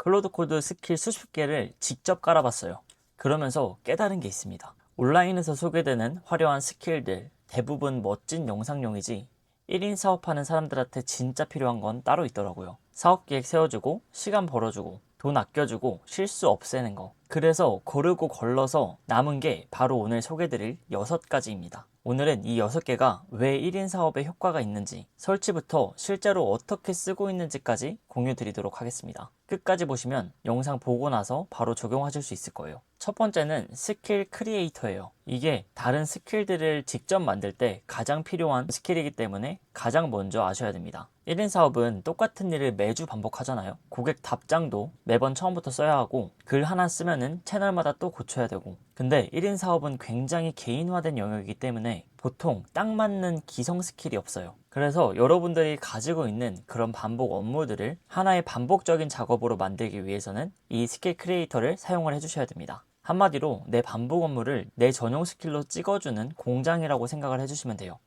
클로드 코드 스킬 수십 개를 직접 깔아봤어요. 그러면서 깨달은 게 있습니다. 온라인에서 소개되는 화려한 스킬들 대부분 멋진 영상용이지 1인 사업하는 사람들한테 진짜 필요한 건 따로 있더라고요. 사업 계획 세워주고 시간 벌어주고 돈 아껴주고 실수 없애는 거. 그래서 고르고 걸러서 남은 게 바로 오늘 소개드릴 6가지입니다. 오늘은 이 6개가 왜 1인 사업에 효과가 있는지, 설치부터 실제로 어떻게 쓰고 있는지까지 공유 드리도록 하겠습니다. 끝까지 보시면 영상 보고 나서 바로 적용하실 수 있을 거예요. 첫 번째는 스킬 크리에이터예요. 이게 다른 스킬들을 직접 만들 때 가장 필요한 스킬이기 때문에 가장 먼저 아셔야 됩니다. 1인 사업은 똑같은 일을 매주 반복하잖아요. 고객 답장도 매번 처음부터 써야 하고 글 하나 쓰면은 채널마다 또 고쳐야 되고, 근데 1인 사업은 굉장히 개인화된 영역이기 때문에 보통 딱 맞는 기성 스킬이 없어요. 그래서 여러분들이 가지고 있는 그런 반복 업무들을 하나의 반복적인 작업으로 만들기 위해서는 이 스킬 크리에이터를 사용을 해주셔야 됩니다. 한마디로 내 반복 업무를 내 전용 스킬로 찍어주는 공장이라고 생각을 해주시면 돼요.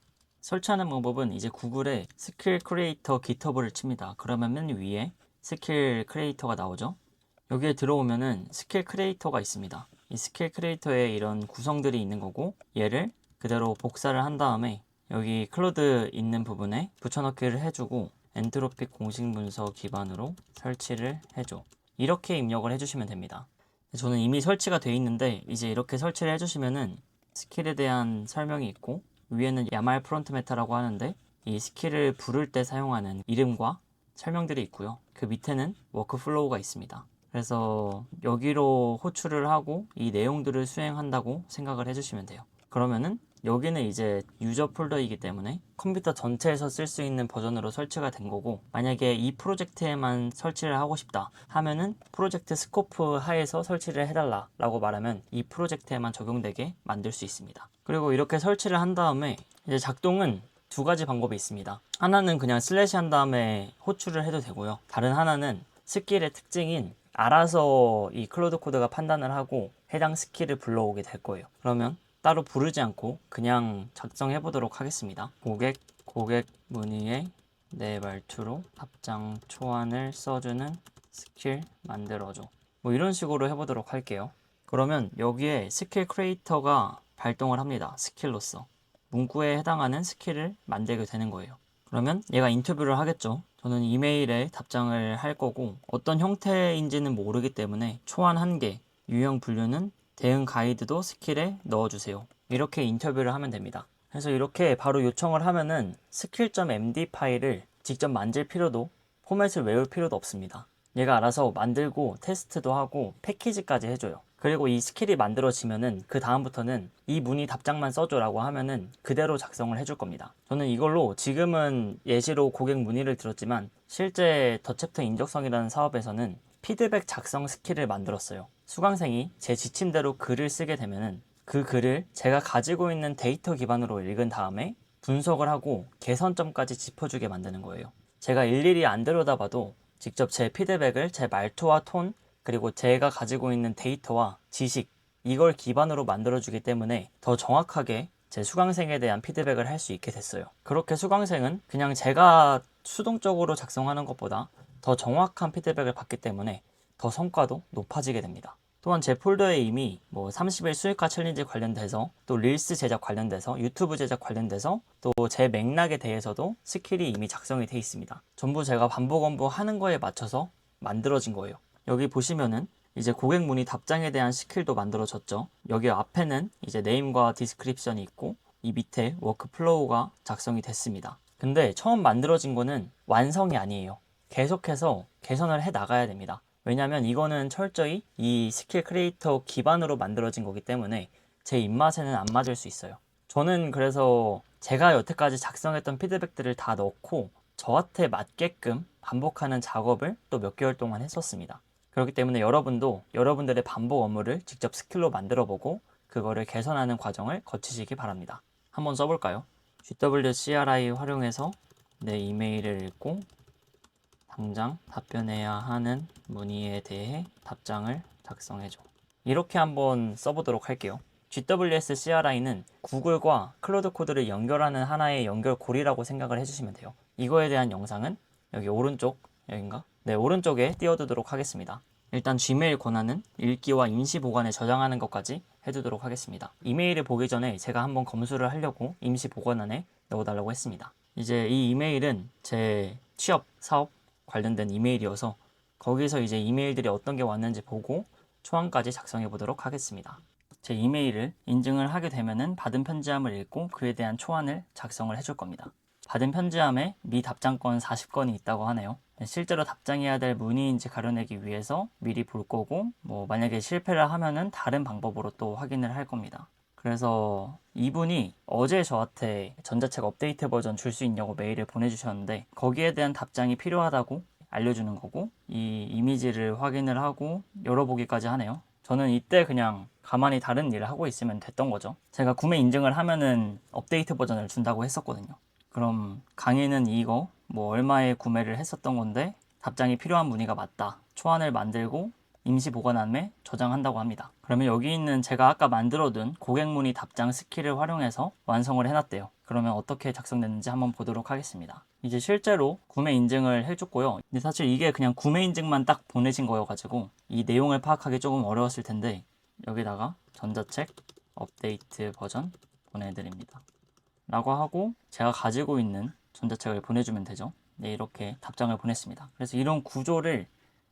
설치하는 방법은 이제 구글에 스킬 크리에이터 깃허브를 칩니다. 그러면 맨 위에 스킬 크리에이터가 나오죠. 여기에 들어오면은 스킬 크리에이터가 있습니다. 이 스킬 크리에이터에 이런 구성들이 있는 거고, 얘를 그대로 복사를 한 다음에 여기 클로드 있는 부분에 붙여넣기를 해주고 엔트로픽 공식 문서 기반으로 설치를 해줘. 이렇게 입력을 해주시면 됩니다. 저는 이미 설치가 돼 있는데 이제 이렇게 설치를 해주시면은 스킬에 대한 설명이 있고, 위에는 야말 프론트 메타라고 하는데 이 스킬을 부를 때 사용하는 이름과 설명들이 있고요. 그 밑에는 워크플로우가 있습니다. 그래서 여기로 호출을 하고 이 내용들을 수행한다고 생각을 해주시면 돼요. 그러면은 여기는 이제 유저 폴더이기 때문에 컴퓨터 전체에서 쓸 수 있는 버전으로 설치가 된 거고, 만약에 이 프로젝트에만 설치를 하고 싶다 하면은 프로젝트 스코프 하에서 설치를 해달라 라고 말하면 이 프로젝트에만 적용되게 만들 수 있습니다. 그리고 이렇게 설치를 한 다음에 이제 작동은 2가지 방법이 있습니다. 하나는 그냥 슬래시 한 다음에 호출을 해도 되고요. 다른 하나는 스킬의 특징인 알아서 이 클로드 코드가 판단을 하고 해당 스킬을 불러오게 될 거예요. 그러면 따로 부르지 않고 그냥 작성해 보도록 하겠습니다. 고객 문의에 내 말투로 답장 초안을 써주는 스킬 만들어줘. 뭐 이런 식으로 해보도록 할게요. 그러면 여기에 스킬 크리에이터가 발동을 합니다. 스킬로서 문구에 해당하는 스킬을 만들게 되는 거예요. 그러면 얘가 인터뷰를 하겠죠. 저는 이메일에 답장을 할 거고 어떤 형태인지는 모르기 때문에 초안 1개, 유형 분류는 대응 가이드도 스킬에 넣어주세요. 이렇게 인터뷰를 하면 됩니다. 그래서 이렇게 바로 요청을 하면은 skill.md 파일을 직접 만질 필요도, 포맷을 외울 필요도 없습니다. 얘가 알아서 만들고 테스트도 하고 패키지까지 해줘요. 그리고 이 스킬이 만들어지면은 그 다음부터는 이 문의 답장만 써줘라고 하면은 그대로 작성을 해줄 겁니다. 저는 이걸로 지금은 예시로 고객 문의를 들었지만 실제 더챕터 인적성이라는 사업에서는 피드백 작성 스킬을 만들었어요. 수강생이 제 지침대로 글을 쓰게 되면은 그 글을 제가 가지고 있는 데이터 기반으로 읽은 다음에 분석을 하고 개선점까지 짚어주게 만드는 거예요. 제가 일일이 안 들여다봐도 직접 제 피드백을 제 말투와 톤, 그리고 제가 가지고 있는 데이터와 지식, 이걸 기반으로 만들어주기 때문에 더 정확하게 제 수강생에 대한 피드백을 할 수 있게 됐어요. 그렇게 수강생은 그냥 제가 수동적으로 작성하는 것보다 더 정확한 피드백을 받기 때문에 더 성과도 높아지게 됩니다. 또한 제 폴더에 이미 뭐 30일 수익화 챌린지 관련돼서, 또 릴스 제작 관련돼서, 유튜브 제작 관련돼서, 또 제 맥락에 대해서도 스킬이 이미 작성이 돼 있습니다. 전부 제가 반복 업무 하는 거에 맞춰서 만들어진 거예요. 여기 보시면은 이제 고객 문의 답장에 대한 스킬도 만들어졌죠. 여기 앞에는 이제 네임과 디스크립션이 있고 이 밑에 워크플로우가 작성이 됐습니다. 근데 처음 만들어진 거는 완성이 아니에요. 계속해서 개선을 해 나가야 됩니다. 왜냐면 이거는 철저히 이 스킬 크리에이터 기반으로 만들어진 거기 때문에 제 입맛에는 안 맞을 수 있어요. 저는 그래서 제가 여태까지 작성했던 피드백들을 다 넣고 저한테 맞게끔 반복하는 작업을 또 몇 개월 동안 했었습니다. 그렇기 때문에 여러분도 여러분들의 반복 업무를 직접 스킬로 만들어 보고 그거를 개선하는 과정을 거치시기 바랍니다. 한번 써볼까요? GWCRI 활용해서 내 이메일을 읽고 당장 답변해야 하는 문의에 대해 답장을 작성해줘. 이렇게 한번 써보도록 할게요. GWS CRI는 구글과 클로드 코드를 연결하는 하나의 연결고리라고 생각을 해주시면 돼요. 이거에 대한 영상은 여기 오른쪽, 여긴가? 네, 오른쪽에 띄워두도록 하겠습니다. 일단 G메일 권한은 읽기와 임시 보관에 저장하는 것까지 해두도록 하겠습니다. 이메일을 보기 전에 제가 한번 검수를 하려고 임시 보관란에 넣어달라고 했습니다. 이제 이 이메일은 제 취업, 사업 관련된 이메일이어서 거기서 이제 이메일들이 어떤 게 왔는지 보고 초안까지 작성해 보도록 하겠습니다. 제 이메일을 인증을 하게 되면은 받은 편지함을 읽고 그에 대한 초안을 작성을 해줄 겁니다. 받은 편지함에 미답장건 40건이 있다고 하네요. 실제로 답장해야 될 문의인지 가려내기 위해서 미리 볼 거고, 만약에 실패를 하면은 다른 방법으로 또 확인을 할 겁니다. 그래서 이분이 어제 저한테 전자책 업데이트 버전 줄 수 있냐고 메일을 보내주셨는데 거기에 대한 답장이 필요하다고 알려주는 거고, 이 이미지를 확인을 하고 열어보기까지 하네요. 저는 이때 그냥 가만히 다른 일을 하고 있으면 됐던 거죠. 제가 구매 인증을 하면은 업데이트 버전을 준다고 했었거든요. 그럼 강의는 이거 얼마에 구매를 했었던 건데 답장이 필요한 문의가 맞다. 초안을 만들고 임시 보관함에 저장한다고 합니다. 그러면 여기 있는 제가 아까 만들어둔 고객 문의 답장 스킬을 활용해서 완성을 해놨대요. 그러면 어떻게 작성됐는지 한번 보도록 하겠습니다. 이제 실제로 구매 인증을 해줬고요. 근데 사실 이게 그냥 구매 인증만 딱 보내신 거여가지고 이 내용을 파악하기 조금 어려웠을 텐데 여기다가 전자책 업데이트 버전 보내드립니다. 라고 하고 제가 가지고 있는 전자책을 보내주면 되죠. 네, 이렇게 답장을 보냈습니다. 그래서 이런 구조를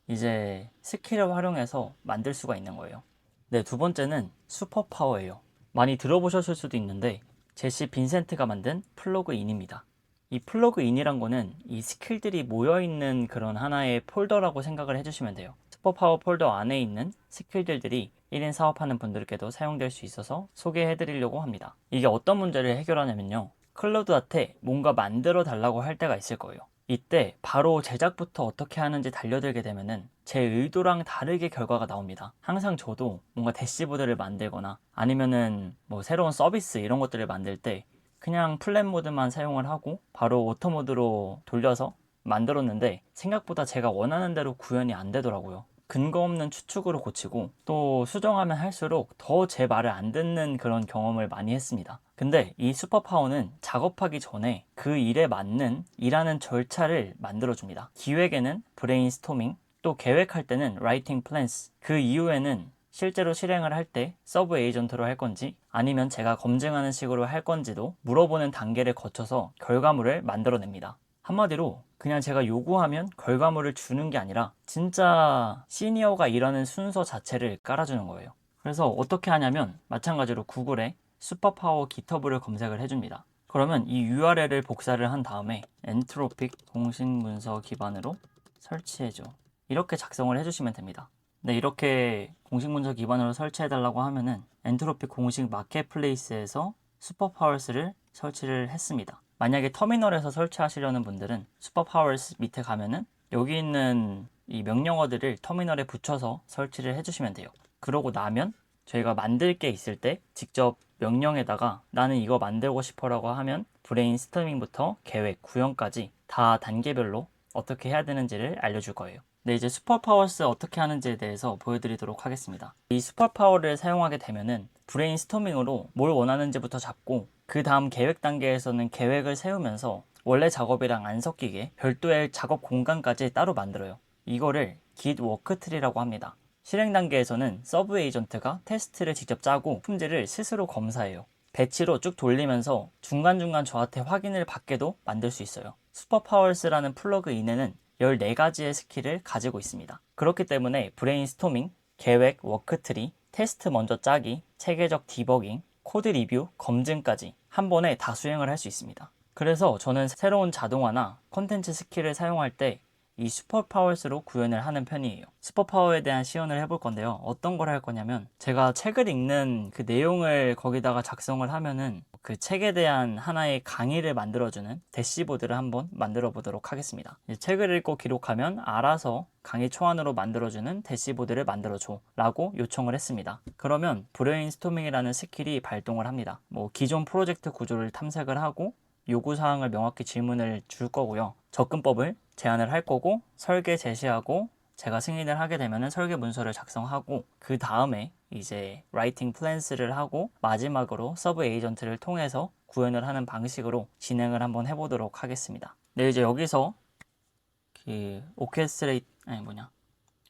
이제 스킬을 활용해서 만들 수가 있는 거예요. 네, 두 번째는 슈퍼파워예요. 많이 들어보셨을 수도 있는데 제시 빈센트가 만든 플러그인입니다. 이 플러그인이란 거는 이 스킬들이 모여있는 그런 하나의 폴더라고 생각을 해주시면 돼요. 슈퍼파워 폴더 안에 있는 스킬들이 1인 사업하는 분들께도 사용될 수 있어서 소개해드리려고 합니다. 이게 어떤 문제를 해결하냐면요. 클로드한테 뭔가 만들어 달라고 할 때가 있을 거예요. 이때 바로 제작부터 어떻게 하는지 달려들게 되면은 제 의도랑 다르게 결과가 나옵니다. 항상 저도 뭔가 대시보드를 만들거나 아니면은 새로운 서비스 이런 것들을 만들 때 그냥 플랫 모드만 사용을 하고 바로 오토 모드로 돌려서 만들었는데 생각보다 제가 원하는 대로 구현이 안 되더라고요. 근거 없는 추측으로 고치고 또 수정하면 할수록 더 제 말을 안 듣는 그런 경험을 많이 했습니다. 근데 이 슈퍼파워는 작업하기 전에 그 일에 맞는 일하는 절차를 만들어줍니다. 기획에는 브레인스토밍, 또 계획할 때는 라이팅 플랜스, 그 이후에는 실제로 실행을 할 때 서브 에이전트로 할 건지 아니면 제가 검증하는 식으로 할 건지도 물어보는 단계를 거쳐서 결과물을 만들어냅니다. 한마디로 그냥 제가 요구하면 결과물을 주는 게 아니라 진짜 시니어가 일하는 순서 자체를 깔아주는 거예요. 그래서 어떻게 하냐면 마찬가지로 구글에 슈퍼파워 GitHub를 검색을 해줍니다. 그러면 이 URL을 복사를 한 다음에 엔트로픽 공식 문서 기반으로 설치해줘. 이렇게 작성을 해주시면 됩니다. 네, 이렇게 공식 문서 기반으로 설치해달라고 하면은 엔트로픽 공식 마켓플레이스에서 슈퍼파워스를 설치를 했습니다. 만약에 터미널에서 설치하시려는 분들은 슈퍼파워스 밑에 가면은 여기 있는 이 명령어들을 터미널에 붙여서 설치를 해주시면 돼요. 그러고 나면 저희가 만들 게 있을 때 직접 명령에다가 나는 이거 만들고 싶어라고 하면 브레인스토밍부터 계획, 구현까지 다 단계별로 어떻게 해야 되는지를 알려줄 거예요. 네, 이제 슈퍼파워스 어떻게 하는지에 대해서 보여드리도록 하겠습니다. 이 슈퍼파워를 사용하게 되면은 브레인스토밍으로 뭘 원하는지부터 잡고 그 다음 계획 단계에서는 계획을 세우면서 원래 작업이랑 안 섞이게 별도의 작업 공간까지 따로 만들어요. 이거를 Git 워크트리라고 합니다. 실행 단계에서는 서브 에이전트가 테스트를 직접 짜고 품질을 스스로 검사해요. 배치로 쭉 돌리면서 중간중간 저한테 확인을 받게도 만들 수 있어요. 슈퍼파워스라는 플러그인에는 14가지의 스킬을 가지고 있습니다. 그렇기 때문에 브레인스토밍, 계획, 워크트리, 테스트 먼저 짜기, 체계적 디버깅, 코드 리뷰, 검증까지 한 번에 다 수행을 할 수 있습니다. 그래서 저는 새로운 자동화나 컨텐츠 스킬을 사용할 때 이 슈퍼파워스로 구현을 하는 편이에요. 슈퍼파워에 대한 시연을 해볼 건데요. 어떤 걸 할 거냐면 제가 책을 읽는 그 내용을 거기다가 작성을 하면은 그 책에 대한 하나의 강의를 만들어주는 대시보드를 한번 만들어 보도록 하겠습니다. 책을 읽고 기록하면 알아서 강의 초안으로 만들어주는 대시보드를 만들어줘 라고 요청을 했습니다. 그러면 브레인스토밍이라는 스킬이 발동을 합니다. 기존 프로젝트 구조를 탐색을 하고 요구사항을 명확히 질문을 줄 거고요. 접근법을 제안을 할 거고 설계 제시하고 제가 승인을 하게 되면 설계 문서를 작성하고 그 다음에 이제 라이팅 플랜스를 하고 마지막으로 서브 에이전트를 통해서 구현을 하는 방식으로 진행을 한번 해보도록 하겠습니다. 네, 이제 여기서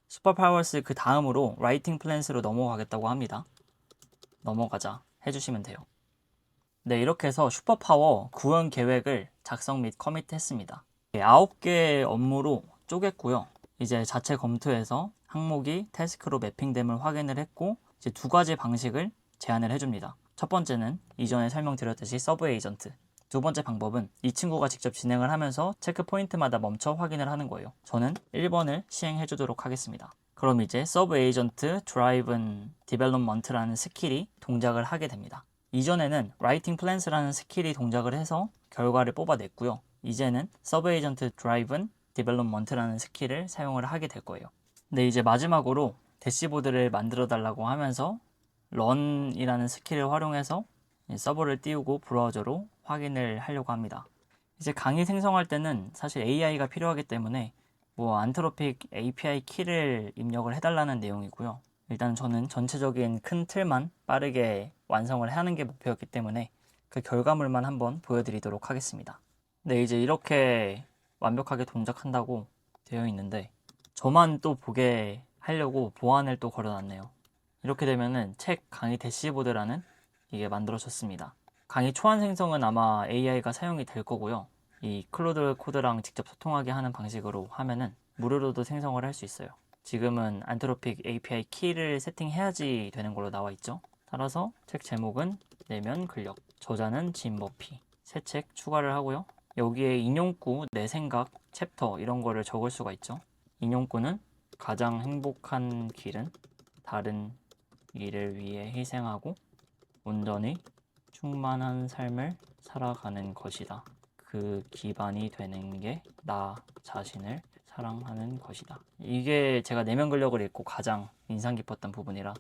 슈퍼파워스 그 다음으로 라이팅 플랜스로 넘어가겠다고 합니다. 넘어가자 해주시면 돼요. 네, 이렇게 해서 슈퍼파워 구현 계획을 작성 및 커밋했습니다. 9개의 업무로 쪼갰고요. 이제 자체 검토해서 항목이 태스크로 매핑됨을 확인을 했고, 이제 두 가지 방식을 제안을 해줍니다. 첫 번째는 이전에 설명드렸듯이 서브 에이전트. 두 번째 방법은 이 친구가 직접 진행을 하면서 체크 포인트마다 멈춰 확인을 하는 거예요. 저는 1번을 시행해 주도록 하겠습니다. 그럼 이제 서브 에이전트 드라이븐 디벨롭먼트라는 스킬이 동작을 하게 됩니다. 이전에는 라이팅 플랜스라는 스킬이 동작을 해서 결과를 뽑아냈고요. 이제는 서브 에이전트 드라이븐 디벨롭먼트라는 스킬을 사용을 하게 될 거예요. 근데 이제 마지막으로 대시보드를 만들어 달라고 하면서 런이라는 스킬을 활용해서 서버를 띄우고 브라우저로 확인을 하려고 합니다. 이제 강의 생성할 때는 사실 AI가 필요하기 때문에 안트로픽 API 키를 입력을 해달라는 내용이고요. 일단 저는 전체적인 큰 틀만 빠르게 완성을 하는 게 목표였기 때문에 그 결과물만 한번 보여드리도록 하겠습니다. 네, 이제 이렇게 완벽하게 동작한다고 되어 있는데 저만 또 보게 하려고 보안을 또 걸어놨네요. 이렇게 되면은 책 강의 대시보드라는 이게 만들어졌습니다. 강의 초안 생성은 아마 AI가 사용이 될 거고요. 이 클로드 코드랑 직접 소통하게 하는 방식으로 하면은 무료로도 생성을 할 수 있어요. 지금은 안트로픽 API 키를 세팅해야지 되는 걸로 나와 있죠. 따라서 책 제목은 내면 근력, 저자는 짐 머피, 새 책 추가를 하고요. 여기에 인용구, 내 생각, 챕터 이런 거를 적을 수가 있죠. 인용구는 가장 행복한 길은 다른 일을 위해 희생하고 온전히 충만한 삶을 살아가는 것이다. 그 기반이 되는 게 나 자신을 사랑하는 것이다. 이게 제가 내면 근력을 읽고 가장 인상 깊었던 부분이라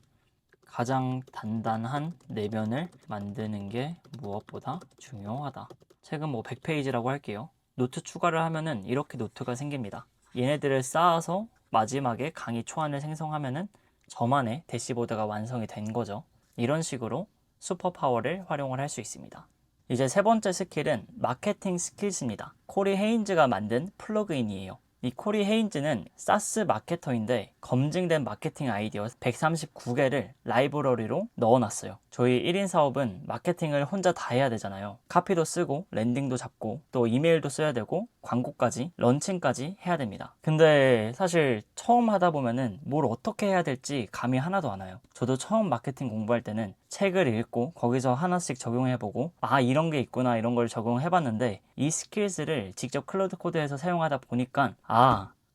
가장 단단한 내면을 만드는 게 무엇보다 중요하다. 책은 100페이지라고 할게요. 노트 추가를 하면은 이렇게 노트가 생깁니다. 얘네들을 쌓아서 마지막에 강의 초안을 생성하면은 저만의 대시보드가 완성이 된 거죠. 이런 식으로 슈퍼파워를 활용을 할 수 있습니다. 이제 세 번째 스킬은 마케팅 스킬스입니다. 코리 헤인즈가 만든 플러그인이에요. 이 코리 헤인즈는 사스 마케터인데 검증된 마케팅 아이디어 139개를 라이브러리로 넣어놨어요. 저희 1인 사업은 마케팅을 혼자 다 해야 되잖아요. 카피도 쓰고 랜딩도 잡고 또 이메일도 써야 되고 광고까지 런칭까지 해야 됩니다. 근데 사실 처음 하다 보면은 뭘 어떻게 해야 될지 감이 하나도 안 와요. 저도 처음 마케팅 공부할 때는 책을 읽고 거기서 하나씩 적용해보고 이런 게 있구나 이런 걸 적용해봤는데 이 스킬스를 직접 클로드 코드에서 사용하다 보니까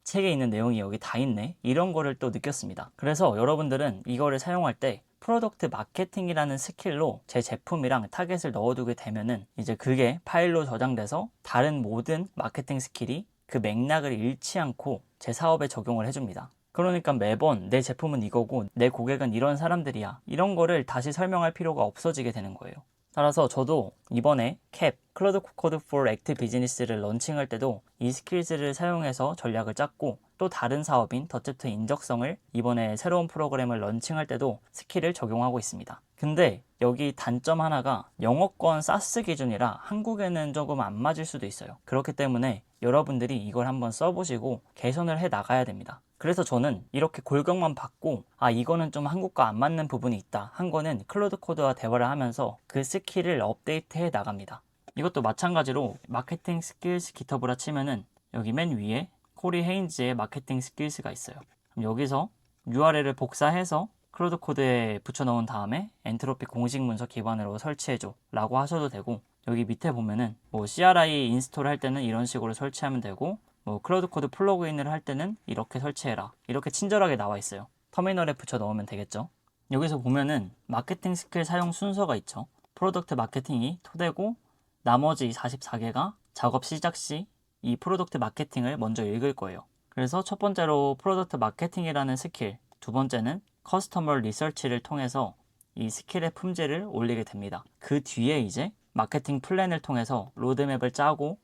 책에 있는 내용이 여기 다 있네 이런 거를 또 느꼈습니다. 그래서 여러분들은 이거를 사용할 때 프로덕트 마케팅이라는 스킬로 제 제품이랑 타겟을 넣어두게 되면은 이제 그게 파일로 저장돼서 다른 모든 마케팅 스킬이 그 맥락을 잃지 않고 제 사업에 적용을 해줍니다. 그러니까 매번 내 제품은 이거고 내 고객은 이런 사람들이야 이런 거를 다시 설명할 필요가 없어지게 되는 거예요. 따라서 저도 이번에 캡, 클로드 코드 for Act 비즈니스를 런칭할 때도 이 스킬즈를 사용해서 전략을 짰고 또 다른 사업인 더챕터 인적성을 이번에 새로운 프로그램을 런칭할 때도 스킬을 적용하고 있습니다. 근데 여기 단점 하나가 영어권 사스 기준이라 한국에는 조금 안 맞을 수도 있어요. 그렇기 때문에 여러분들이 이걸 한번 써보시고 개선을 해 나가야 됩니다. 그래서 저는 이렇게 골격만 받고 이거는 좀 한국과 안 맞는 부분이 있다 한 거는 클로드 코드와 대화를 하면서 그 스킬을 업데이트해 나갑니다. 이것도 마찬가지로 마케팅 스킬스 기터브라 치면은 여기 맨 위에 코리 헤인즈의 마케팅 스킬스가 있어요. 그럼 여기서 URL을 복사해서 클로드 코드에 붙여 넣은 다음에 엔트로피 공식 문서 기반으로 설치해줘 라고 하셔도 되고 여기 밑에 보면은 CRI 인스톨 할 때는 이런 식으로 설치하면 되고 클로드 코드 플러그인을 할 때는 이렇게 설치해라 이렇게 친절하게 나와 있어요. 터미널에 붙여 넣으면 되겠죠. 여기서 보면은 마케팅 스킬 사용 순서가 있죠. 프로덕트 마케팅이 토대고 나머지 44개가 작업 시작 시 이 프로덕트 마케팅을 먼저 읽을 거예요. 그래서 첫 번째로 프로덕트 마케팅이라는 스킬, 두 번째는 커스터머 리서치를 통해서 이 스킬의 품질을 올리게 됩니다. 그 뒤에 이제 마케팅 플랜을 통해서 로드맵을 짜고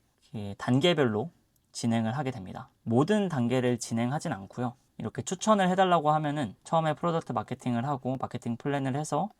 단계별로 진행을 하게 됩니다. 모든 단계를 진행하진 않고요. 이렇게 추천을 해달라고 하면은 처음에 프로덕트 마케팅을 하고 마케팅 플랜을 해서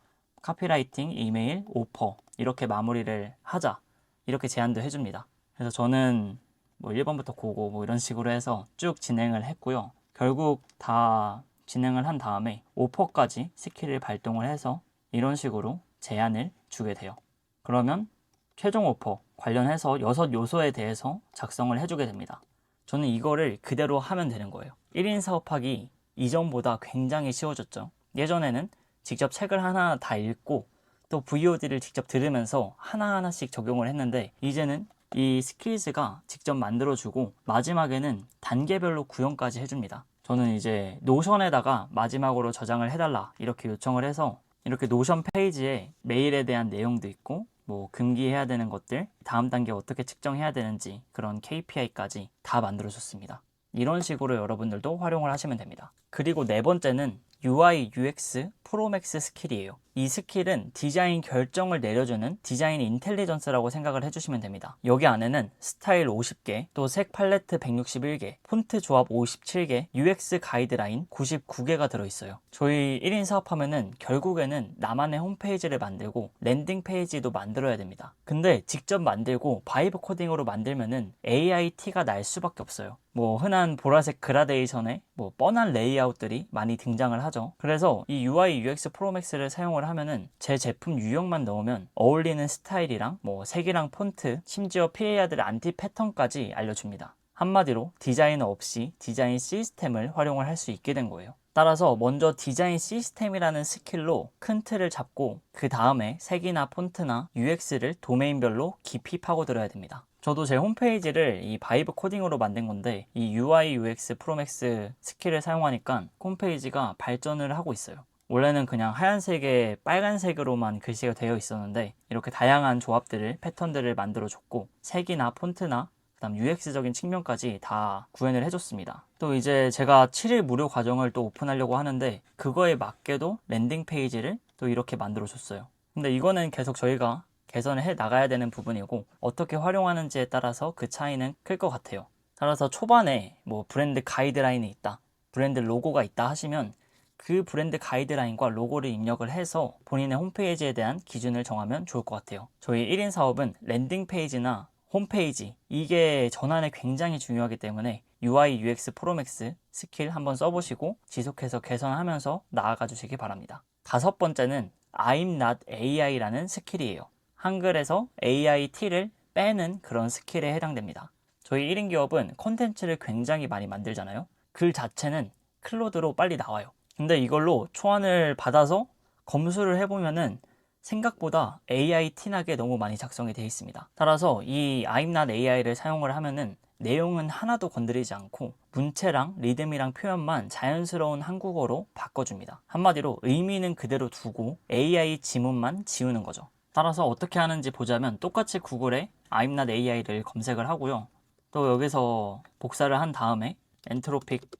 카피라이팅, 이메일, 오퍼 이렇게 마무리를 하자 이렇게 제안도 해줍니다. 그래서 저는 뭐 1번부터 고고 뭐 이런 식으로 해서 쭉 진행을 했고요. 결국 다 진행을 한 다음에 오퍼까지 스킬을 발동을 해서 이런 식으로 제안을 주게 돼요. 그러면 최종 오퍼 관련해서 6요소에 대해서 작성을 해주게 됩니다. 저는 이거를 그대로 하면 되는 거예요. 1인 사업하기 이전보다 굉장히 쉬워졌죠. 예전에는 직접 책을 하나 다 읽고 또 VOD를 직접 들으면서 하나하나씩 적용을 했는데 이제는 이 스킬즈가 직접 만들어주고 마지막에는 단계별로 구현까지 해줍니다. 저는 이제 노션에다가 마지막으로 저장을 해달라 이렇게 요청을 해서 이렇게 노션 페이지에 메일에 대한 내용도 있고 뭐 금기해야 되는 것들, 다음 단계 어떻게 측정해야 되는지 그런 KPI까지 다 만들어줬습니다. 이런 식으로 여러분들도 활용을 하시면 됩니다. 그리고 네 번째는 UI UX 프로맥스 스킬이에요. 이 스킬은 디자인 결정을 내려주는 디자인 인텔리전스라고 생각을 해주시면 됩니다. 여기 안에는 스타일 50개, 또 색 팔레트 161개, 폰트 조합 57개, UX 가이드라인 99개가 들어있어요. 저희 1인 사업하면은 결국에는 나만의 홈페이지를 만들고 랜딩 페이지도 만들어야 됩니다. 근데 직접 만들고 바이브 코딩으로 만들면은 AIT가 날 수밖에 없어요. 뭐 흔한 보라색 그라데이션에 뭐 뻔한 레이아웃들이 많이 등장을 하죠. 그래서 이 UI UX 프로맥스를 사용을 하면은 제 제품 유형만 넣으면 어울리는 스타일이랑 뭐 색이랑 폰트, 심지어 피해야 될 안티 패턴까지 알려줍니다. 한마디로 디자이너 없이 디자인 시스템을 활용을 할 수 있게 된 거예요. 따라서 먼저 디자인 시스템이라는 스킬로 큰 틀을 잡고 그 다음에 색이나 폰트나 UX를 도메인별로 깊이 파고들어야 됩니다. 저도 제 홈페이지를 이 바이브 코딩으로 만든 건데 이 UI UX 프로맥스 스킬을 사용하니까 홈페이지가 발전을 하고 있어요. 원래는 그냥 하얀색에 빨간색으로만 글씨가 되어 있었는데 이렇게 다양한 조합들을 패턴들을 만들어 줬고 색이나 폰트나 그다음 UX적인 측면까지 다 구현을 해줬습니다. 또 이제 제가 7일 무료 과정을 또 오픈하려고 하는데 그거에 맞게도 랜딩 페이지를 또 이렇게 만들어 줬어요. 근데 이거는 계속 저희가 개선을 해 나가야 되는 부분이고 어떻게 활용하는지에 따라서 그 차이는 클 것 같아요. 따라서 초반에 뭐 브랜드 가이드라인이 있다, 브랜드 로고가 있다 하시면 그 브랜드 가이드라인과 로고를 입력을 해서 본인의 홈페이지에 대한 기준을 정하면 좋을 것 같아요. 저희 1인 사업은 랜딩 페이지나 홈페이지 이게 전환에 굉장히 중요하기 때문에 UI UX 프로맥스 스킬 한번 써보시고 지속해서 개선하면서 나아가 주시기 바랍니다. 다섯 번째는 I'm not AI라는 스킬이에요. 한글에서 AIT를 빼는 그런 스킬에 해당됩니다. 저희 1인 기업은 콘텐츠를 굉장히 많이 만들잖아요. 글 자체는 클로드로 빨리 나와요. 근데 이걸로 초안을 받아서 검수를 해보면은 생각보다 AI 티나게 너무 많이 작성이 되어 있습니다. 따라서 이 I'm not AI를 사용을 하면은 내용은 하나도 건드리지 않고 문체랑 리듬이랑 표현만 자연스러운 한국어로 바꿔줍니다. 한마디로 의미는 그대로 두고 AI 지문만 지우는 거죠. 따라서 어떻게 하는지 보자면 똑같이 구글에 I'm not AI를 검색을 하고요. 또 여기서 복사를 한 다음에 엔트로픽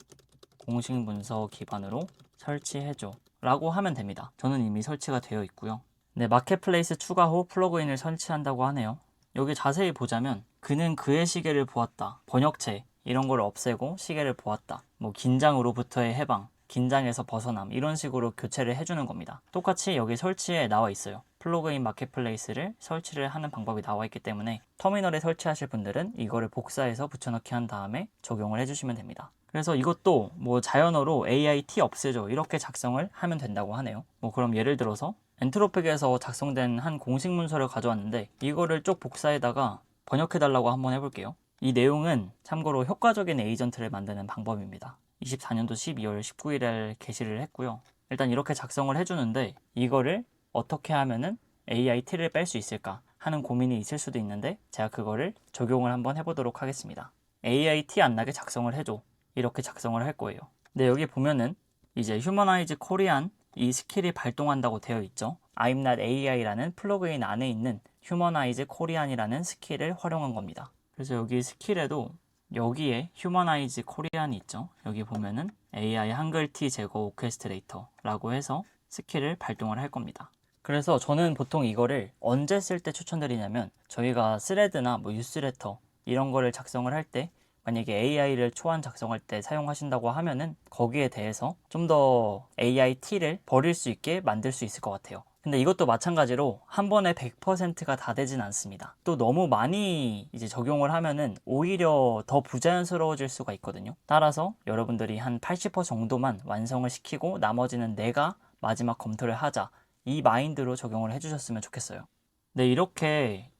공식 문서 기반으로 설치해줘 라고 하면 됩니다. 저는 이미 설치가 되어 있고요. 네, 마켓플레이스 추가 후 플러그인을 설치한다고 하네요. 여기 자세히 보자면 그는 그의 시계를 보았다, 번역체 이런 걸 없애고 시계를 보았다, 뭐 긴장으로부터의 해방, 긴장에서 벗어남 이런 식으로 교체를 해주는 겁니다. 똑같이 여기 설치에 나와 있어요. 플러그인 마켓플레이스를 설치를 하는 방법이 나와 있기 때문에 터미널에 설치하실 분들은 이거를 복사해서 붙여넣기 한 다음에 적용을 해주시면 됩니다. 그래서 이것도 뭐 자연어로 AIT 없애줘 이렇게 작성을 하면 된다고 하네요. 뭐 그럼 예를 들어서 엔트로픽에서 작성된 한 공식 문서를 가져왔는데 이거를 쭉 복사해다가 번역해달라고 한번 해볼게요. 이 내용은 참고로 효과적인 에이전트를 만드는 방법입니다. 24년도 12월 19일에 게시를 했고요. 일단 이렇게 작성을 해주는데 이거를 어떻게 하면은 AIT를 뺄 수 있을까 하는 고민이 있을 수도 있는데 제가 그거를 적용을 한번 해보도록 하겠습니다. AIT 안 나게 작성을 해줘 이렇게 작성을 할 거예요. 근데 여기 보면은 이제 휴머나이즈 코리안 이 스킬이 발동한다고 되어 있죠. I'm not AI라는 플러그인 안에 있는 휴머나이즈 코리안이라는 스킬을 활용한 겁니다. 그래서 여기 스킬에도 여기에 휴머나이즈 코리안이 있죠. 여기 보면은 AI 한글티 제거 오케스트레이터라고 해서 스킬을 발동을 할 겁니다. 그래서 저는 보통 이거를 언제 쓸 때 추천드리냐면 저희가 스레드나 뭐 뉴스레터 이런 거를 작성을 할 때 만약에 AI를 초안 작성할 때 사용하신다고 하면은 거기에 대해서 좀 더 AIT를 버릴 수 있게 만들 수 있을 것 같아요. 근데 이것도 마찬가지로 한 번에 100%가 다 되진 않습니다. 또 너무 많이 이제 적용을 하면은 오히려 더 부자연스러워질 수가 있거든요. 따라서 여러분들이 한 80% 정도만 완성을 시키고 나머지는 내가 마지막 검토를 하자. 이 마인드로 적용을 해주셨으면 좋겠어요. 네, 이렇게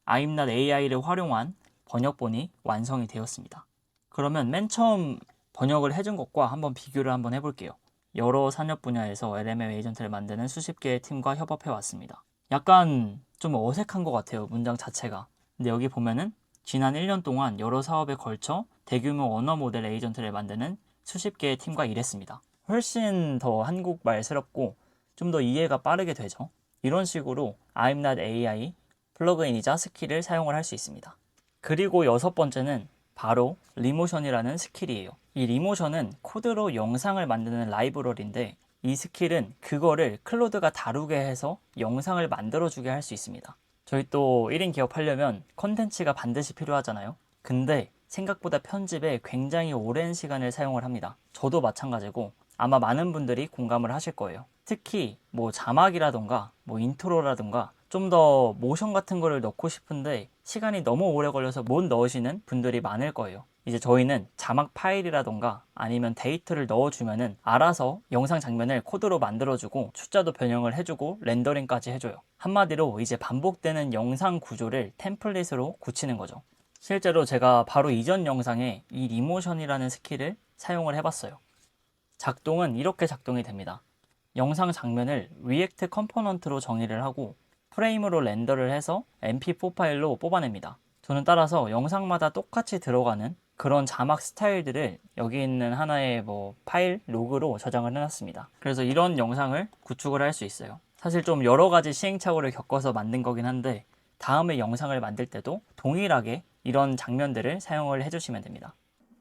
I'm not AI를 활용한 번역본이 완성이 되었습니다. 그러면 맨 처음 번역을 해준 것과 한번 비교를 한번 해볼게요. 여러 산업 분야에서 LMM 에이전트를 만드는 수십 개의 팀과 협업해 왔습니다. 약간 좀 어색한 것 같아요, 문장 자체가. 근데 여기 보면은 지난 1년 동안 여러 사업에 걸쳐 대규모 언어 모델 에이전트를 만드는 수십 개의 팀과 일했습니다. 훨씬 더 한국말스럽고 좀 더 이해가 빠르게 되죠. 이런 식으로 I'm not AI 플러그인이자 스킬을 사용을 할 수 있습니다. 그리고 여섯 번째는 바로 리모션이라는 스킬이에요. 이 리모션은 코드로 영상을 만드는 라이브러리인데 이 스킬은 그거를 클로드가 다루게 해서 영상을 만들어주게 할 수 있습니다. 저희 또 1인 기업하려면 컨텐츠가 반드시 필요하잖아요. 근데 생각보다 편집에 굉장히 오랜 시간을 사용을 합니다. 저도 마찬가지고 아마 많은 분들이 공감을 하실 거예요. 특히 뭐 자막이라던가 뭐 인트로라던가 좀 더 모션 같은 거를 넣고 싶은데 시간이 너무 오래 걸려서 못 넣으시는 분들이 많을 거예요. 이제 저희는 자막 파일이라던가 아니면 데이터를 넣어주면은 알아서 영상 장면을 코드로 만들어주고 숫자도 변형을 해주고 렌더링까지 해줘요. 한마디로 이제 반복되는 영상 구조를 템플릿으로 굳히는 거죠. 실제로 제가 바로 이전 영상에 이 리모션이라는 스킬을 사용을 해봤어요. 작동은 이렇게 작동이 됩니다. 영상 장면을 리액트 컴포넌트로 정의를 하고 프레임으로 렌더를 해서 mp4 파일로 뽑아냅니다. 저는 따라서 영상마다 똑같이 들어가는 그런 자막 스타일들을 여기 있는 하나의 파일 로그로 저장을 해놨습니다. 그래서 이런 영상을 구축을 할 수 있어요. 사실 좀 여러 가지 시행착오를 겪어서 만든 거긴 한데 다음에 영상을 만들 때도 동일하게 이런 장면들을 사용을 해주시면 됩니다.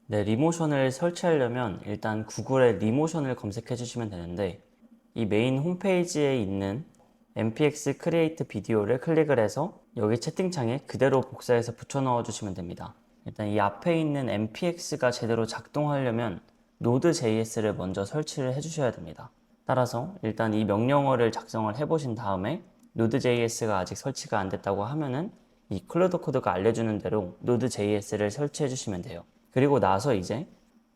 네, 리모션을 설치하려면 일단 구글에 리모션을 검색해 주시면 되는데 이 메인 홈페이지에 있는 MPX 크리에이트 비디오를 클릭을 해서 여기 채팅창에 그대로 복사해서 붙여 넣어 주시면 됩니다. 일단 이 앞에 있는 MPX가 제대로 작동하려면 Node.js를 먼저 설치를 해 주셔야 됩니다. 따라서 일단 이 명령어를 작성을 해 보신 다음에 Node.js가 아직 설치가 안 됐다고 하면은 이 클로드 코드가 알려주는 대로 Node.js를 설치해 주시면 돼요. 그리고 나서 이제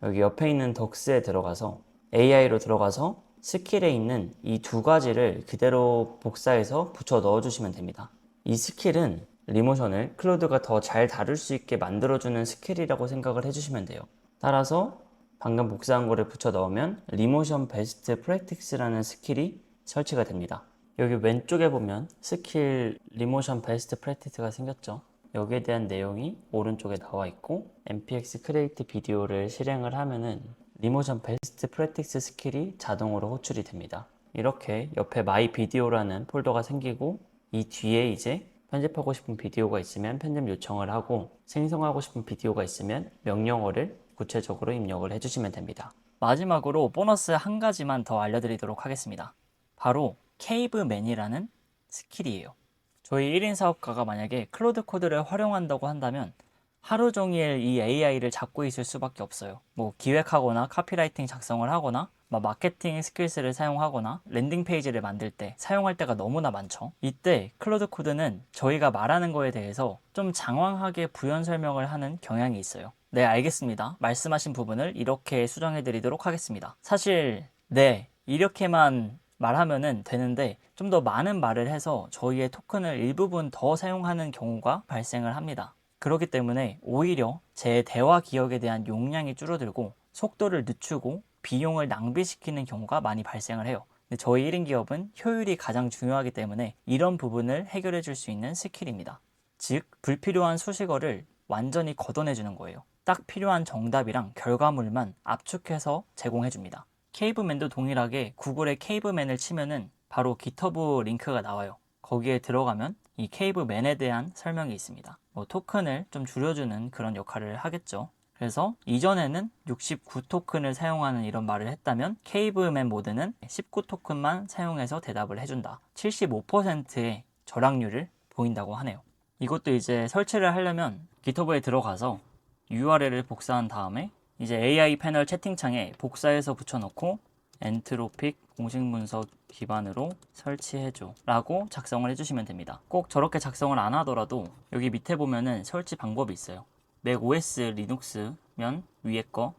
여기 옆에 있는 덕스에 들어가서 AI로 들어가서 스킬에 있는 이 두 가지를 그대로 복사해서 붙여 넣어주시면 됩니다. 이 스킬은 리모션을 클로드가 더 잘 다룰 수 있게 만들어주는 스킬이라고 생각을 해주시면 돼요. 따라서 방금 복사한 거를 붙여 넣으면 리모션 베스트 프랙티스라는 스킬이 설치가 됩니다. 여기 왼쪽에 보면 스킬 리모션 베스트 프랙티스가 생겼죠. 여기에 대한 내용이 오른쪽에 나와 있고 MPX 크리에이트 비디오를 실행을 하면은 리모션 베스트 프랙티스 스킬이 자동으로 호출이 됩니다. 이렇게 옆에 마이 비디오라는 폴더가 생기고 이 뒤에 이제 편집하고 싶은 비디오가 있으면 편집 요청을 하고 생성하고 싶은 비디오가 있으면 명령어를 구체적으로 입력을 해주시면 됩니다. 마지막으로 보너스 한 가지만 더 알려드리도록 하겠습니다. 바로 케이브맨이라는 스킬이에요. 저희 1인 사업가가 만약에 클로드 코드를 활용한다고 한다면 하루 종일 이 AI를 잡고 있을 수밖에 없어요. 기획하거나 카피라이팅 작성을 하거나 마케팅 스킬스를 사용하거나 랜딩 페이지를 만들 때 사용할 때가 너무나 많죠. 이때 클로드 코드는 저희가 말하는 거에 대해서 좀 장황하게 부연 설명을 하는 경향이 있어요. 네, 알겠습니다. 말씀하신 부분을 이렇게 수정해 드리도록 하겠습니다. 사실 네, 이렇게만 말하면은 되는데 좀 더 많은 말을 해서 저희의 토큰을 일부분 더 사용하는 경우가 발생을 합니다. 그렇기 때문에 오히려 제 대화 기억에 대한 용량이 줄어들고 속도를 늦추고 비용을 낭비시키는 경우가 많이 발생을 해요. 근데 저희 1인 기업은 효율이 가장 중요하기 때문에 이런 부분을 해결해 줄 수 있는 스킬입니다. 즉, 불필요한 수식어를 완전히 걷어내 주는 거예요. 딱 필요한 정답이랑 결과물만 압축해서 제공해 줍니다. 케이브맨도 동일하게 구글에 케이브맨을 치면은 바로 GitHub 링크가 나와요. 거기에 들어가면 이 케이브맨에 대한 설명이 있습니다. 토큰을 좀 줄여주는 그런 역할을 하겠죠. 그래서 이전에는 69 토큰을 사용하는 이런 말을 했다면 케이브맨 모드는 19 토큰만 사용해서 대답을 해준다. 75%의 절약률을 보인다고 하네요. 이것도 이제 설치를 하려면 GitHub에 들어가서 URL을 복사한 다음에 이제 AI 패널 채팅창에 복사해서 붙여놓고 엔트로픽 공식 문서 기반으로 설치해줘 라고 작성을 해주시면 됩니다. 꼭 저렇게 작성을 안 하더라도 여기 밑에 보면은 설치 방법이 있어요. 맥 OS 리눅스면 위에 거,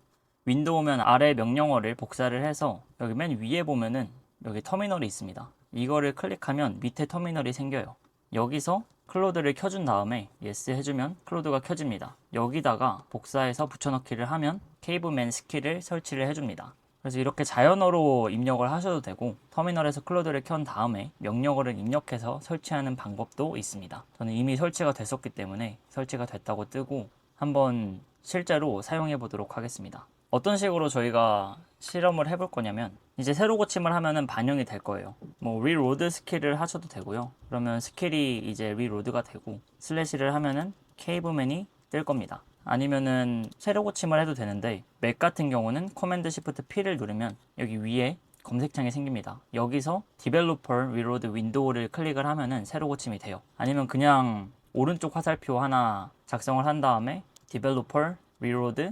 윈도우면 아래 명령어를 복사를 해서 여기 맨 위에 보면은 여기 터미널이 있습니다. 이거를 클릭하면 밑에 터미널이 생겨요. 여기서 클로드를 켜준 다음에 yes 해주면 클로드가 켜집니다. 여기다가 복사해서 붙여넣기를 하면 케이브맨 스킬을 설치를 해줍니다. 그래서 이렇게 자연어로 입력을 하셔도 되고 터미널에서 클로드를 켠 다음에 명령어를 입력해서 설치하는 방법도 있습니다. 저는 이미 설치가 됐었기 때문에 설치가 됐다고 뜨고 한번 실제로 사용해 보도록 하겠습니다. 어떤 식으로 저희가 실험을 해볼 거냐면 이제 새로 고침을 하면은 반영이 될 거예요. 뭐 리로드 스킬을 하셔도 되고요. 그러면 스킬이 이제 리로드가 되고 슬래시를 하면은 케이브맨이 뜰 겁니다. 아니면은 새로 고침을 해도 되는데 맥 같은 경우는 커맨드 시프트 P를 누르면 여기 위에 검색창이 생깁니다. 여기서 Developer Reload Window를 클릭을 하면은 새로 고침이 돼요. 아니면 그냥 오른쪽 화살표 하나 작성을 한 다음에 Developer Reload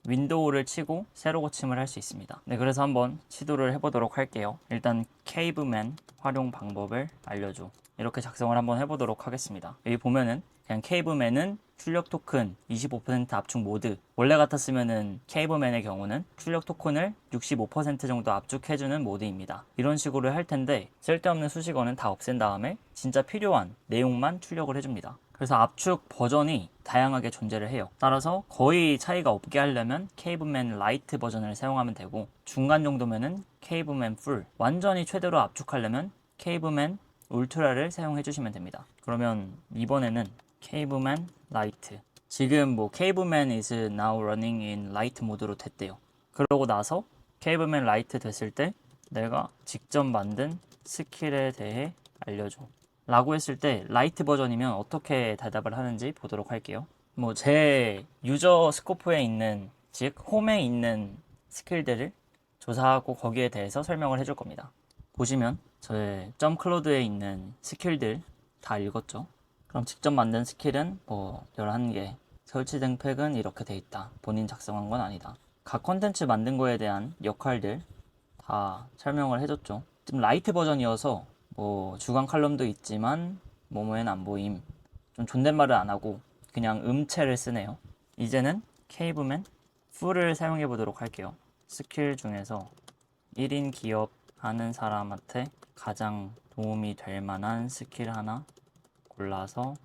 윈도우를 치고 새로 고침을 할 수 있습니다. 네, 그래서 한번 시도를 해보도록 할게요. 일단 케이브맨 활용 방법을 알려줘. 이렇게 작성을 한번 해보도록 하겠습니다. 여기 보면은 그냥 케이브맨은 출력 토큰 25% 압축 모드. 원래 같았으면은 케이브맨의 경우는 출력 토큰을 65% 정도 압축해주는 모드입니다. 이런 식으로 할 텐데 쓸데없는 수식어는 다 없앤 다음에 진짜 필요한 내용만 출력을 해줍니다. 그래서 압축 버전이 다양하게 존재를 해요. 따라서 거의 차이가 없게 하려면 케이브맨 라이트 버전을 사용하면 되고 중간 정도면은 케이브맨 풀, 완전히 최대로 압축하려면 케이브맨 울트라를 사용해 주시면 됩니다. 그러면 이번에는 케이브맨 라이트. 지금 뭐 케이브맨 is now running in light 모드로 됐대요. 그러고 나서 케이브맨 라이트 됐을 때 내가 직접 만든 스킬에 대해 알려줘 라고 했을 때 라이트 버전이면 어떻게 대답을 하는지 보도록 할게요. 뭐 제 유저 스코프에 있는, 즉 홈에 있는 스킬들을 조사하고 거기에 대해서 설명을 해줄 겁니다. 보시면 저의 점클로드에 있는 스킬들 다 읽었죠. 그럼 직접 만든 스킬은 뭐 11개, 설치된 팩은 이렇게 돼 있다. 본인 작성한 건 아니다. 각 컨텐츠 만든 거에 대한 역할들 다 설명을 해줬죠. 좀 라이트 버전이어서 뭐 주간 칼럼도 있지만 뭐뭐엔 안 보임. 좀 존댓말을 안 하고 그냥 음체를 쓰네요. 이제는 케이브맨 풀을 사용해 보도록 할게요. 스킬 중에서 1인 기업 하는 사람한테 가장 도움이 될 만한 스킬 하나 골라서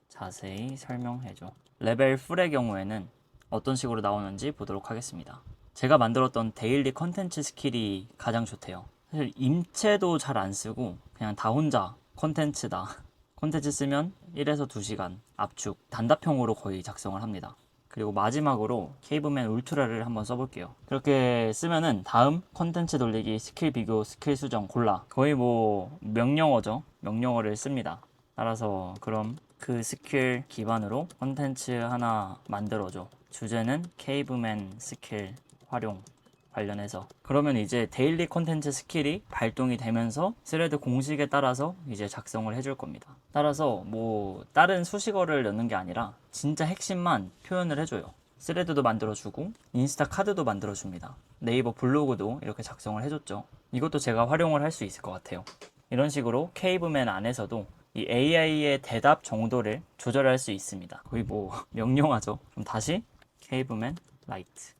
자세히 설명해줘. 레벨 풀의 경우에는 어떤 식으로 나오는지 보도록 하겠습니다. 제가 만들었던 데일리 컨텐츠 스킬이 가장 좋대요. 사실 임체도 잘 안 쓰고 그냥 다 혼자 컨텐츠다. 컨텐츠 쓰면 1에서 2시간 압축, 단답형으로 거의 작성을 합니다. 그리고 마지막으로 케이브맨 울트라를 한번 써볼게요. 그렇게 쓰면은 다음 컨텐츠 돌리기, 스킬 비교, 스킬 수정 골라. 거의 뭐 명령어죠. 명령어를 씁니다. 따라서 그럼 그 스킬 기반으로 컨텐츠 하나 만들어줘. 주제는 케이브맨 스킬 활용 관련해서. 그러면 이제 데일리 콘텐츠 스킬이 발동이 되면서 스레드 공식에 따라서 이제 작성을 해줄 겁니다. 따라서 뭐 다른 수식어를 넣는 게 아니라 진짜 핵심만 표현을 해줘요. 스레드도 만들어주고 인스타 카드도 만들어줍니다. 네이버 블로그도 이렇게 작성을 해줬죠. 이것도 제가 활용을 할 수 있을 것 같아요. 이런 식으로 케이브맨 안에서도 이 AI의 대답 정도를 조절할 수 있습니다. 거의 뭐 명령하죠. 그럼 다시 케이브맨 라이트.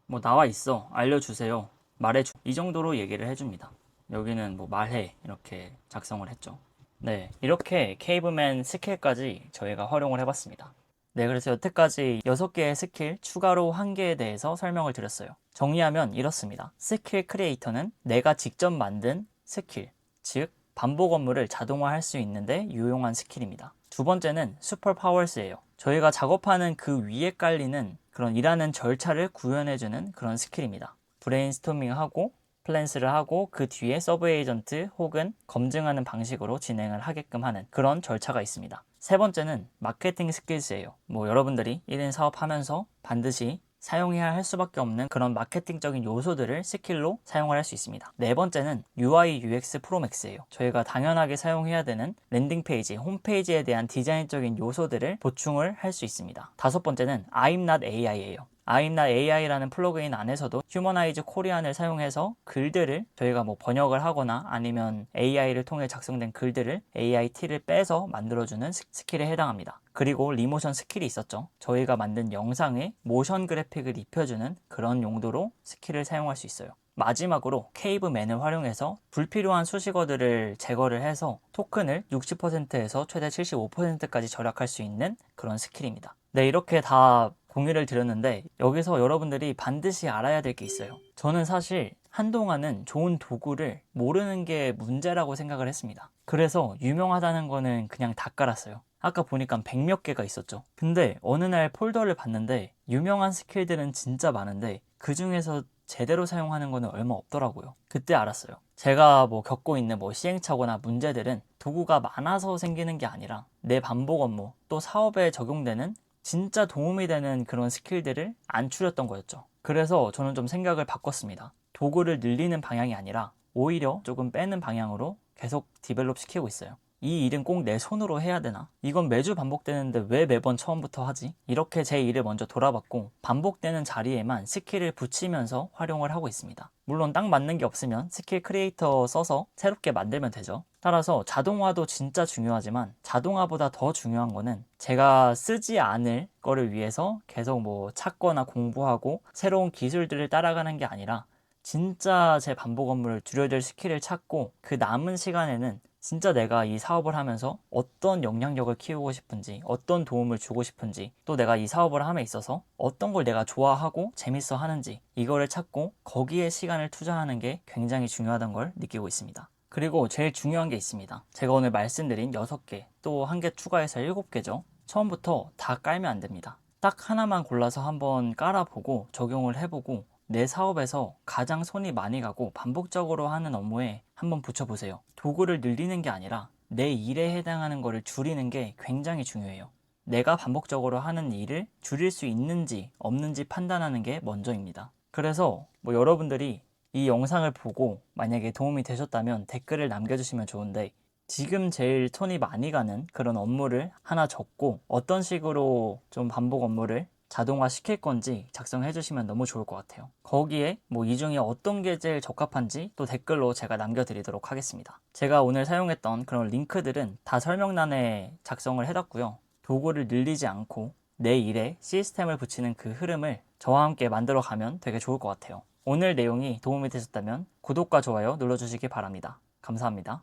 뭐 나와 있어, 알려주세요, 말해줘, 이 정도로 얘기를 해줍니다. 여기는 뭐 말해 이렇게 작성을 했죠. 네, 이렇게 케이브맨 스킬까지 저희가 활용을 해봤습니다. 네, 그래서 여태까지 6개의 스킬 추가로 1개에 대해서 설명을 드렸어요. 정리하면 이렇습니다. 스킬 크리에이터는 내가 직접 만든 스킬, 즉 반복 업무를 자동화할 수 있는데 유용한 스킬입니다. 두 번째는 슈퍼 파워스예요. 저희가 작업하는 그 위에 깔리는 그런 일하는 절차를 구현해주는 그런 스킬입니다. 브레인스토밍하고 플랜스를 하고 그 뒤에 서브 에이전트 혹은 검증하는 방식으로 진행을 하게끔 하는 그런 절차가 있습니다. 세 번째는 마케팅 스킬스예요. 뭐 여러분들이 1인 사업하면서 반드시 사용해야 할 수밖에 없는 그런 마케팅적인 요소들을 스킬로 사용을 할 수 있습니다. 네 번째는 UI UX 프로맥스예요. 저희가 당연하게 사용해야 되는 랜딩 페이지, 홈페이지에 대한 디자인적인 요소들을 보충을 할 수 있습니다. 다섯 번째는 I'm not AI예요. I'm not AI라는 플러그인 안에서도 휴머나이즈 코리안을 사용해서 글들을 저희가 뭐 번역을 하거나 아니면 AI를 통해 작성된 글들을 AIT를 빼서 만들어주는 스킬에 해당합니다. 그리고 리모션 스킬이 있었죠. 저희가 만든 영상에 모션 그래픽을 입혀주는 그런 용도로 스킬을 사용할 수 있어요. 마지막으로 케이브맨을 활용해서 불필요한 수식어들을 제거를 해서 토큰을 60%에서 최대 75%까지 절약할 수 있는 그런 스킬입니다. 네, 이렇게 다 공유를 드렸는데 여기서 여러분들이 반드시 알아야 될 게 있어요. 저는 사실 한동안은 좋은 도구를 모르는 게 문제라고 생각을 했습니다. 그래서 유명하다는 거는 그냥 다 깔았어요. 아까 보니까 100몇 개가 있었죠. 근데 어느 날 폴더를 봤는데 유명한 스킬들은 진짜 많은데 그 중에서 제대로 사용하는 거는 얼마 없더라고요. 그때 알았어요. 제가 뭐 겪고 있는 뭐 시행착오나 문제들은 도구가 많아서 생기는 게 아니라 내 반복 업무 또 사업에 적용되는 진짜 도움이 되는 그런 스킬들을 안 추렸던 거였죠. 그래서 저는 좀 생각을 바꿨습니다. 도구를 늘리는 방향이 아니라 오히려 조금 빼는 방향으로 계속 디벨롭 시키고 있어요. 이 일은 꼭 내 손으로 해야 되나? 이건 매주 반복되는데 왜 매번 처음부터 하지? 이렇게 제 일을 먼저 돌아봤고 반복되는 자리에만 스킬을 붙이면서 활용을 하고 있습니다. 물론 딱 맞는 게 없으면 스킬 크리에이터 써서 새롭게 만들면 되죠. 따라서 자동화도 진짜 중요하지만 자동화보다 더 중요한 거는 제가 쓰지 않을 거를 위해서 계속 뭐 찾거나 공부하고 새로운 기술들을 따라가는 게 아니라 진짜 제 반복 업무를 줄여줄 스킬을 찾고 그 남은 시간에는 진짜 내가 이 사업을 하면서 어떤 영향력을 키우고 싶은지, 어떤 도움을 주고 싶은지, 또 내가 이 사업을 함에 있어서 어떤 걸 내가 좋아하고 재밌어 하는지, 이거를 찾고 거기에 시간을 투자하는 게 굉장히 중요하다는 걸 느끼고 있습니다. 그리고 제일 중요한 게 있습니다. 제가 오늘 말씀드린 6개, 또 한 개 추가해서 7개죠. 처음부터 다 깔면 안 됩니다. 딱 하나만 골라서 한번 깔아보고 적용을 해보고 내 사업에서 가장 손이 많이 가고 반복적으로 하는 업무에 한번 붙여보세요. 도구를 늘리는 게 아니라 내 일에 해당하는 거를 줄이는 게 굉장히 중요해요. 내가 반복적으로 하는 일을 줄일 수 있는지 없는지 판단하는 게 먼저입니다. 그래서 뭐 여러분들이 이 영상을 보고 만약에 도움이 되셨다면 댓글을 남겨주시면 좋은데 지금 제일 손이 많이 가는 그런 업무를 하나 적고 어떤 식으로 좀 반복 업무를 자동화 시킬 건지 작성해 주시면 너무 좋을 것 같아요. 거기에 뭐 이 중에 어떤 게 제일 적합한지 또 댓글로 제가 남겨드리도록 하겠습니다. 제가 오늘 사용했던 그런 링크들은 다 설명란에 작성을 해놨고요. 도구를 늘리지 않고 내 일에 시스템을 붙이는 그 흐름을 저와 함께 만들어 가면 되게 좋을 것 같아요. 오늘 내용이 도움이 되셨다면 구독과 좋아요 눌러주시기 바랍니다. 감사합니다.